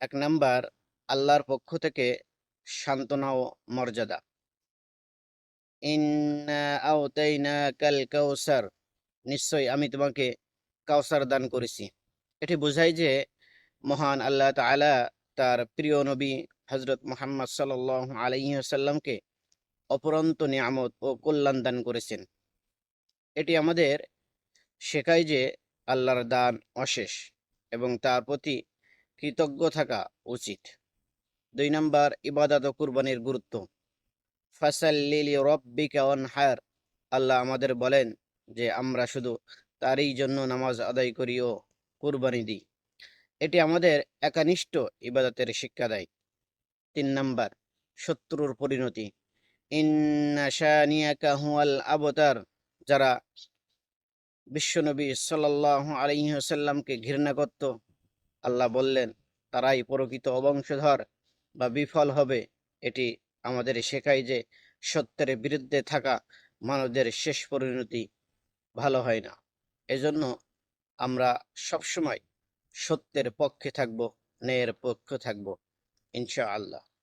এক নাম্বার, আল্লাহর পক্ষ থেকে সান্ত্বনা ও মর্যাদা। ইন্না আওতাইনাকাল কাউসার, নিশ্চয়ই আমি তোমাকে কাউসার দান করেছি। এটি বোঝায় যে মহান আল্লাহ তাআলা তার প্রিয় নবী হযরত মুহাম্মদ সাল্লাল্লাহু আলাইহি ওয়াসাল্লামকে অপরন্ত নিয়ামত ও কল্যাণ দান করেছেন। এটি আমাদের শেখায় যে আল্লাহর দান অশেষ এবং তার প্রতি কৃতজ্ঞ থাকা উচিত। ২ নাম্বার, ইবাদত ও কুরবানির গুরুত্ব। ফাসাল্লি লিরাব্বিকা ওয়ানহার, আল্লাহ আমাদের বলেন যে আমরা শুধু তারই জন্য নামাজ আদায় করি ও কুরবানি দিই। এটি আমাদের একনিষ্ঠ ইবাদতের শিক্ষা দেয়। ৩ নাম্বার, শত্রুর পরিণতি। ইন্না শানিয়াকা হুয়াল আবতার, যারা বিশ্বনবী সাল্লাল্লাহু আলাইহি ওয়াসাল্লামকে ঘৃণা করত, আল্লাহ বললেন তারাই প্রকৃত অবংশধর বা বিফল হবে। এটি আমাদের শেখায় যে সত্যের বিরুদ্ধে থাকা মানবদের শেষ পরিণতি ভালো হয় না। এজন্য আমরা সবসময় সত্যের পক্ষে থাকব, ন্যায়ের পক্ষে থাকব ইনশাআল্লাহ।